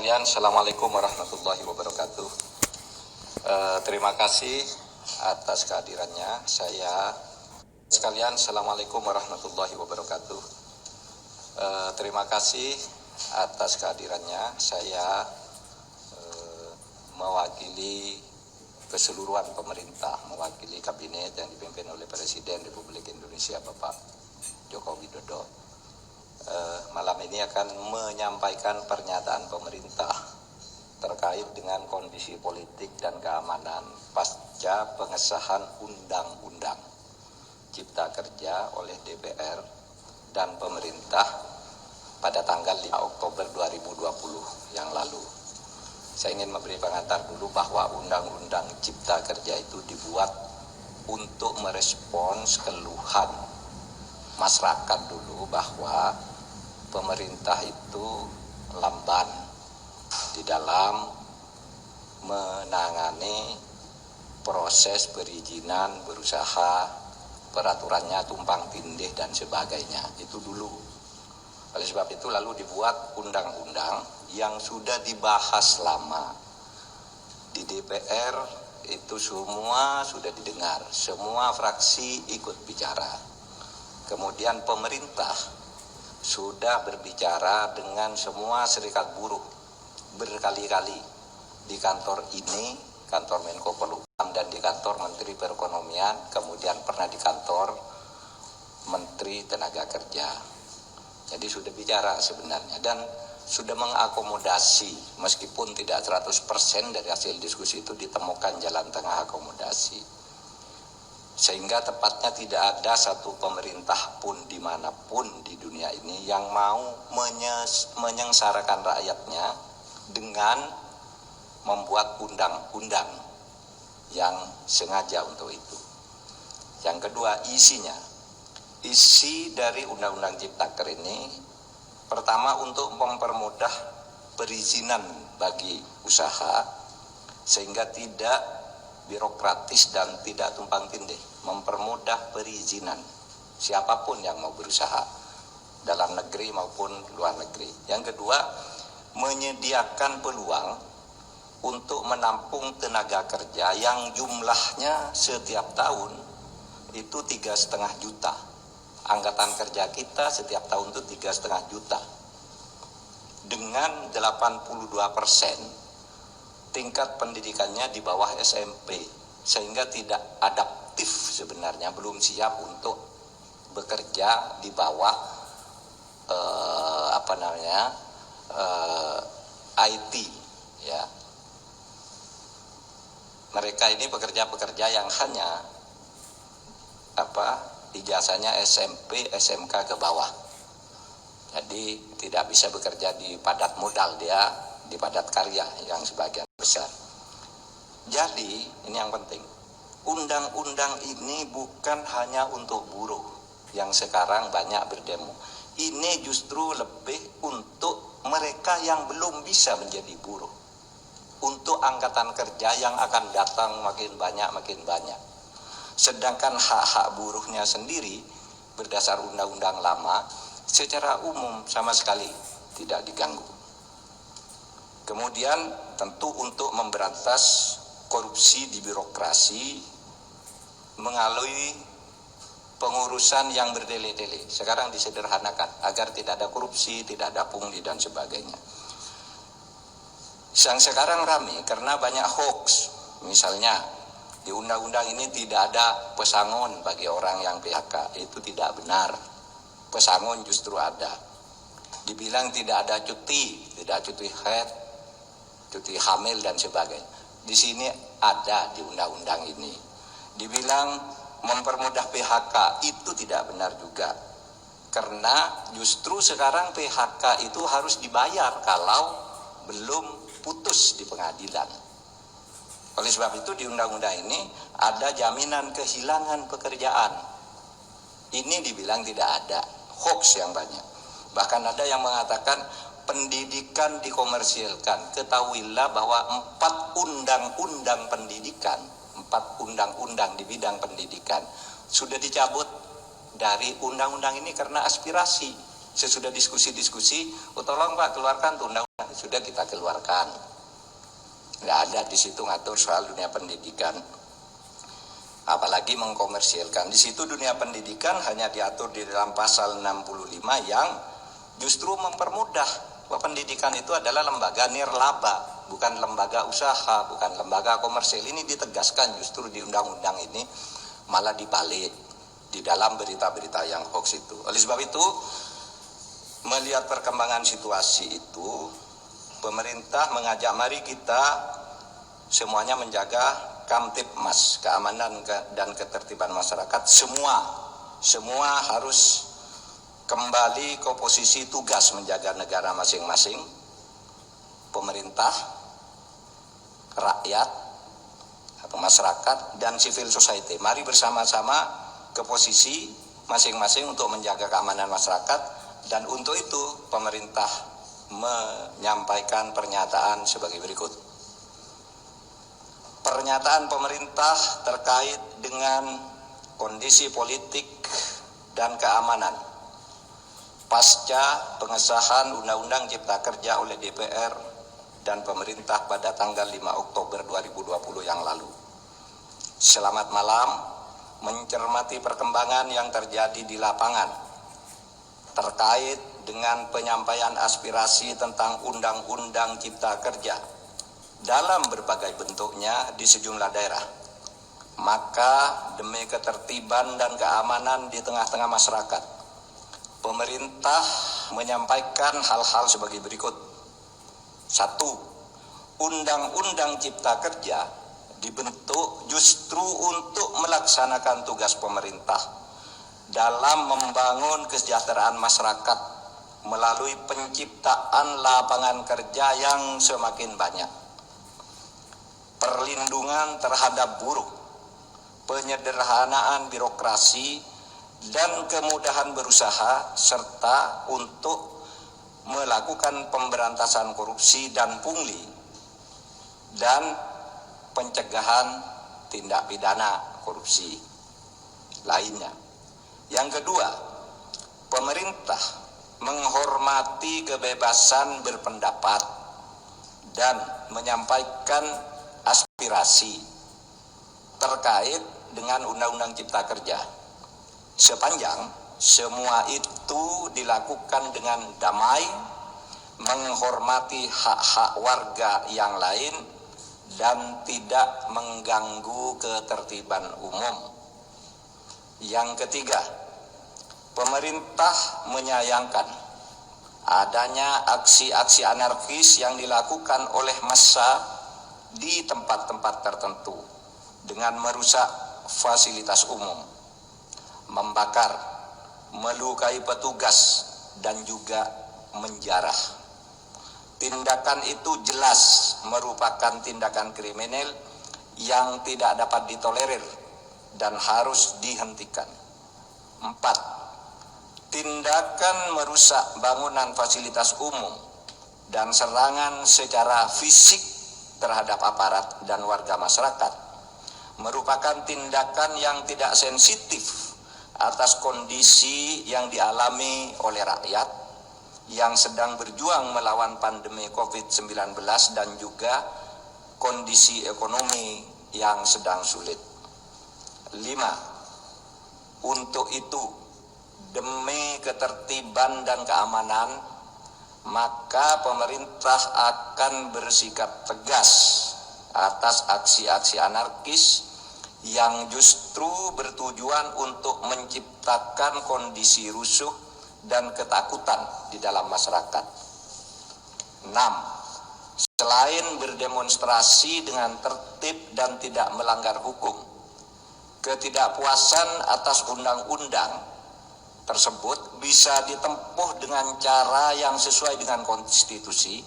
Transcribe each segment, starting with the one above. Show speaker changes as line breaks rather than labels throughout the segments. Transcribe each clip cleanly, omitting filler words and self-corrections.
sekalian, Assalamualaikum warahmatullahi wabarakatuh. Terima kasih atas kehadirannya. Assalamualaikum warahmatullahi wabarakatuh. Terima kasih atas kehadirannya. Saya mewakili keseluruhan pemerintah, mewakili kabinet yang dipimpin oleh Presiden Republik Indonesia Bapak Joko Widodo. Malam ini akan menyampaikan pernyataan pemerintah terkait dengan kondisi politik dan keamanan pasca pengesahan Undang-Undang Cipta Kerja oleh DPR dan pemerintah pada tanggal 5 Oktober 2020 yang lalu. Saya ingin memberi pengantar dulu bahwa Undang-Undang Cipta Kerja itu dibuat untuk merespons keluhan masyarakat dulu bahwa pemerintah itu lamban di dalam menangani proses perizinan berusaha, peraturannya tumpang tindih dan sebagainya. Itu dulu. Oleh sebab itu lalu dibuat undang-undang yang sudah dibahas lama di DPR, itu semua sudah didengar, semua fraksi ikut bicara. Kemudian pemerintah sudah berbicara dengan semua serikat buruh berkali-kali di kantor ini, kantor Menko Polhukam, dan di kantor Menteri Perekonomian, kemudian pernah di kantor Menteri Tenaga Kerja. Jadi sudah bicara sebenarnya dan sudah mengakomodasi, meskipun tidak 100% dari hasil diskusi itu ditemukan jalan tengah akomodasi. Sehingga tepatnya tidak ada satu pemerintah pun dimanapun di dunia ini yang mau menyengsarakan rakyatnya dengan membuat undang-undang yang sengaja untuk itu. Yang kedua, isinya. Isi dari Undang-Undang Ciptaker ini pertama untuk mempermudah perizinan bagi usaha sehingga tidak birokratis dan tidak tumpang tindih, mempermudah perizinan siapapun yang mau berusaha dalam negeri maupun luar negeri. Yang kedua, menyediakan peluang untuk menampung tenaga kerja yang jumlahnya setiap tahun itu 3,5 juta. Angkatan kerja kita setiap tahun itu 3,5 juta. Dengan 82% tingkat pendidikannya di bawah SMP, sehingga tidak adaptif sebenarnya, belum siap untuk bekerja di bawah IT, ya. Mereka ini pekerja-pekerja yang hanya ijazahnya SMP, SMK ke bawah. Jadi tidak bisa bekerja di padat modal, dia di padat karya yang sebagian besar. Jadi ini yang penting, undang-undang ini bukan hanya untuk buruh yang sekarang banyak berdemo. Ini justru lebih untuk mereka yang belum bisa menjadi buruh, untuk angkatan kerja yang akan datang makin banyak. Sedangkan hak-hak buruhnya sendiri berdasar undang-undang lama secara umum sama sekali tidak diganggu. Kemudian tentu untuk memberantas korupsi di birokrasi melalui pengurusan yang bertele-tele. Sekarang disederhanakan agar tidak ada korupsi, tidak ada pungli dan sebagainya. Yang sekarang ramai karena banyak hoax. Misalnya di undang-undang ini tidak ada pesangon bagi orang yang PHK. Itu tidak benar. Pesangon justru ada. Dibilang tidak ada cuti, tidak cuti haid, cuti hamil dan sebagainya. Di sini ada di undang-undang ini. Dibilang mempermudah PHK, itu tidak benar juga. Karena justru sekarang PHK itu harus dibayar kalau belum putus di pengadilan. Oleh sebab itu di undang-undang ini ada jaminan kehilangan pekerjaan. Ini dibilang tidak ada, hoax yang banyak. Bahkan ada yang mengatakan pendidikan dikomersilkan. Ketahuilah bahwa 4 undang-undang pendidikan, 4 undang-undang di bidang pendidikan sudah dicabut dari undang-undang ini karena aspirasi. Sesudah diskusi-diskusi, tolong Pak keluarkan tuh undang-undang. sudah kita keluarkan. Nggak ada di situ ngatur soal dunia pendidikan. Apalagi mengkomersilkan. Di situ dunia pendidikan hanya diatur di dalam pasal 65 yang justru mempermudah bahwa pendidikan itu adalah lembaga nirlaba, bukan lembaga usaha, bukan lembaga komersil. Ini ditegaskan justru di undang-undang ini, malah dibalik di dalam berita-berita yang hoax itu. Oleh sebab itu, melihat perkembangan situasi itu, pemerintah mengajak mari kita semuanya menjaga Kamtibmas, keamanan dan ketertiban masyarakat. Semua harus kembali ke posisi tugas menjaga negara masing-masing. Pemerintah, rakyat atau masyarakat, dan civil society. Mari bersama-sama ke posisi masing-masing untuk menjaga keamanan masyarakat, dan untuk itu pemerintah menyampaikan pernyataan sebagai berikut. Pernyataan pemerintah terkait dengan kondisi politik dan keamanan pasca pengesahan Undang-Undang Cipta Kerja oleh DPR dan pemerintah pada tanggal 5 Oktober 2020 yang lalu. Selamat malam, mencermati perkembangan yang terjadi di lapangan terkait dengan penyampaian aspirasi tentang Undang-Undang Cipta Kerja dalam berbagai bentuknya di sejumlah daerah. Maka demi ketertiban dan keamanan di tengah-tengah masyarakat, pemerintah menyampaikan hal-hal sebagai berikut. 1. Undang-Undang Cipta Kerja dibentuk justru untuk melaksanakan tugas pemerintah dalam membangun kesejahteraan masyarakat melalui penciptaan lapangan kerja yang semakin banyak, perlindungan terhadap buruh, penyederhanaan birokrasi, dan kemudahan berusaha, serta untuk melakukan pemberantasan korupsi dan pungli, dan pencegahan tindak pidana korupsi lainnya. Yang kedua, pemerintah menghormati kebebasan berpendapat dan menyampaikan aspirasi terkait dengan Undang-Undang Cipta Kerja, sepanjang semua itu dilakukan dengan damai, menghormati hak-hak warga yang lain, dan tidak mengganggu ketertiban umum. Yang ketiga, pemerintah menyayangkan adanya aksi-aksi anarkis yang dilakukan oleh massa di tempat-tempat tertentu dengan merusak fasilitas umum, membakar, melukai petugas, dan juga menjarah. Tindakan itu jelas merupakan tindakan kriminal yang tidak dapat ditolerir dan harus dihentikan. 4. Tindakan merusak bangunan fasilitas umum dan serangan secara fisik terhadap aparat dan warga masyarakat merupakan tindakan yang tidak sensitif atas kondisi yang dialami oleh rakyat yang sedang berjuang melawan pandemi COVID-19 dan juga kondisi ekonomi yang sedang sulit. 5. Untuk itu, demi ketertiban dan keamanan, maka pemerintah akan bersikap tegas atas aksi-aksi anarkis yang justru bertujuan untuk menciptakan kondisi rusuh dan ketakutan di dalam masyarakat. 6. Selain berdemonstrasi dengan tertib dan tidak melanggar hukum, ketidakpuasan atas undang-undang tersebut bisa ditempuh dengan cara yang sesuai dengan konstitusi,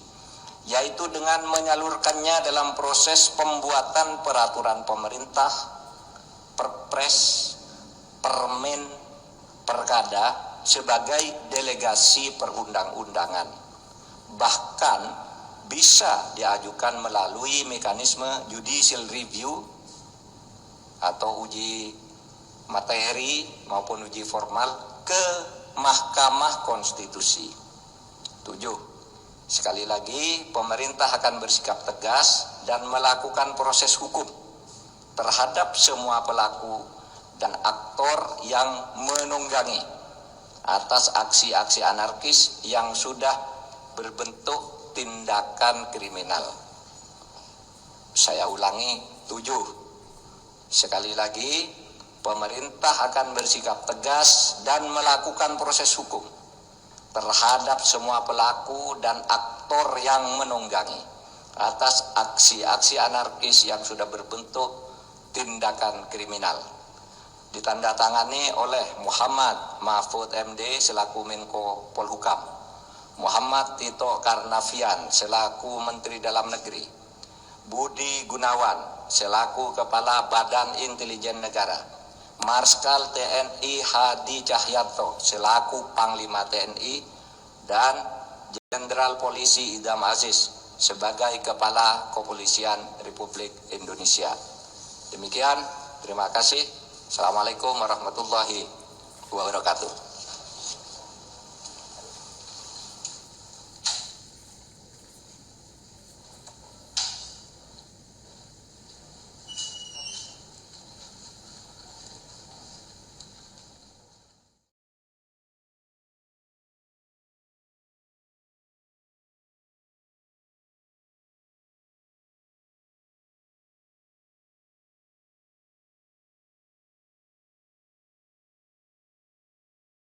yaitu dengan menyalurkannya dalam proses pembuatan peraturan pemerintah, perpres, permen, perkada sebagai delegasi perundang-undangan. Bahkan bisa diajukan melalui mekanisme judicial review atau uji materi maupun uji formal ke Mahkamah Konstitusi. 7. Sekali lagi, pemerintah akan bersikap tegas dan melakukan proses hukum terhadap semua pelaku dan aktor yang menunggangi atas aksi-aksi anarkis yang sudah berbentuk tindakan kriminal. Saya ulangi, 7. Sekali lagi, pemerintah akan bersikap tegas dan melakukan proses hukum terhadap semua pelaku dan aktor yang menunggangi atas aksi-aksi anarkis yang sudah berbentuk tindakan kriminal. Ditandatangani oleh Muhammad Mahfud MD selaku Menko Polhukam, Muhammad Tito Karnavian selaku Menteri Dalam Negeri, Budi Gunawan selaku Kepala Badan Intelijen Negara, Marskal TNI Hadi Cahyanto selaku Panglima TNI, dan Jenderal Polisi Idham Aziz sebagai Kepala Kepolisian Republik Indonesia. Demikian, terima kasih. Assalamualaikum warahmatullahi wabarakatuh.